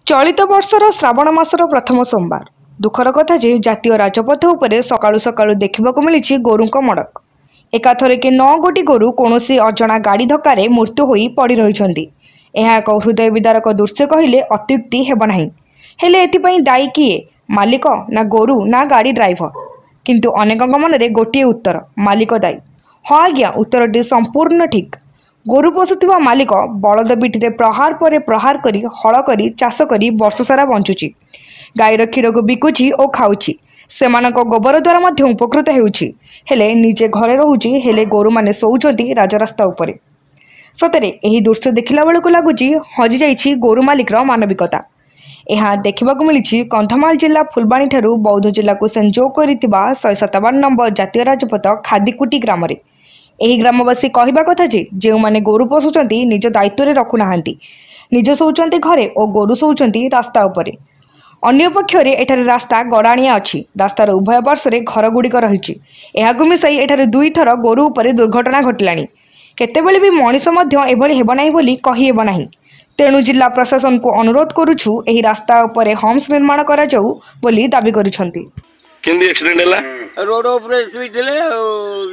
चलित वर्षर श्रावण मासर प्रथम सोमवार दुखर कथा जे जातीय राजपथ उपरे सकाळु सकाळु देखिबाकु मिलिछि गोरुंक मड़क। एकाथरके 9 गोटी गोरु कौनसी अजणा गाड़ी धक्कारे मृत्यु होई पड़ी रहिछन्ति। एहा एक हृदय विदारक दृश्य कहिले अत्युक्ति हेब नाही। हेले एथिपई दायी किए, मालिक ना गोरु ना गाड़ी ड्राइवर? किंतु अनेकଙ୍କ मनरे गोटिए उत्तर, मालिक दायी। हाँ आज्ञा, उत्तरटी संपूर्ण ठीक। गोरु पोषुवा मालिक बलद पिठी प्रहार पर प्रहार करी हल करी चाष करी वर्ष सारा बंचुची। गाईर क्षीर को बिकुची और खाऊची, सेमानक गोबर द्वारा मध्य उपकृत हेउची। हेले निजे घरे रहुची, हेले गोरु माने सोउचंती राजरास्ता उपरे। सतरे एही दृश्य देखिला बेलकु लागुची हजि जाइछि गोरु मालिकर मानविकता। यह देखा मिली कंधमाल जिला फुलबाणी ठारू बौद्ध जिला को संजोग करिथिबा 157 नंबर जातीय राजपथ खादीकुटी ग्राम रे। एही ग्रामवासी कहवा कथा जे जो माने गोरु पोषुचंती निज दायित्व रे रखु नाहांती, निज सोउचंती घरे और गोरु सोउचंती रास्ता उपरे। अन्य पक्षरे एठारे रास्ता गड़ाणिया अछि। रास्तार उभय पार्श्वरे घर गुड़िक रहिछि। एहाकु मिसाई एठारे 2 थर गोरु उपरे दुर्घटना घटिलाणी। केतेबेले भी मनीष मध्य एभली हेब नाही बोली कहि हेब नाही। तेणु जिला प्रशासन को अनुरोध करुछु एही रास्ता उपरे होम्स निर्माण करा जाऊ बोली दाबी करिसंती। केंदी एक्सीडेंट हला? रोड उपरे सुइथिले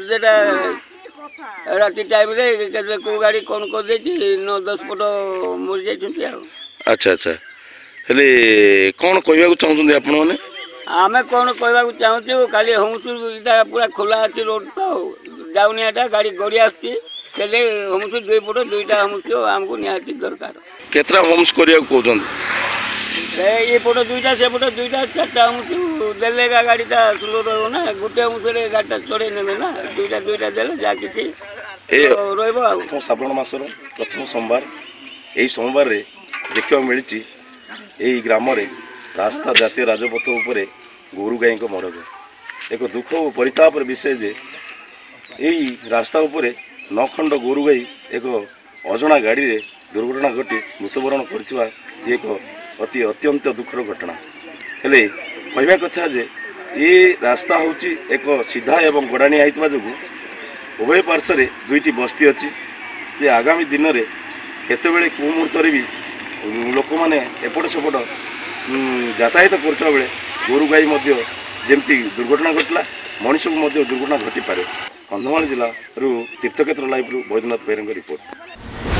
जेटा राति टाइम रे केते को गाड़ी कोन को देछि 9-10 फुट मर जाइछन्ती आ। अच्छा अच्छा, हेले कोन कहबा को चाहछन्ती आपण माने? आमे कोन कहबा को चाहछु, खाली होमसुर इटा पूरा खोला अछि रोड तो डाउनियाटा गाड़ी गड़ी आस्ती, केले होमसुर 2 फुट 2टा होमसुर हमको निहाती दरकार। केतरा होम्स करिया को कहछन्ती? ये फुट 2टा से फुट 2टा 4टा होमसुर देले गाड़ीटा स्लो रहो ना, गुटे होमसुर गाड़ीटा चढ़े नेमे ना, 2टा देले जा किछि ए रहबो आ। श्रावण मासर प्रथम सोमवार, एही सोमवार रे देखिबा मिलिछि एही ग्राम रे रास्ता जातीय राजपथ उपरे गोरु गाई को मड़क। एक दुख और परितापर विषय जे यही रास्ता उपरे 9 खंड गोरु गाई एक अजणा गाड़ी रे दुर्घटना घटी मृत्युवरण करथिबा एक अत्यंत दुखर घटना। हेले कहबा कथा जे ये रास्ता होची एक सीधा एवं गड़ाणी आइतबा जोगु उभय पार्श्व 2टी बस्ती अच्छी। जे आगामी दिन में केतेबेले को मुहूर्त भी लोक मैंने एपट सेपट यातायात करता बेले गोरु गाई जमती दुर्घटना घटला, मनीष को दुर्घटना घटी पारे। कंधमाल जिला तीर्थक्षेत्र लाइव बैद्यनाथ बेहरा रिपोर्ट।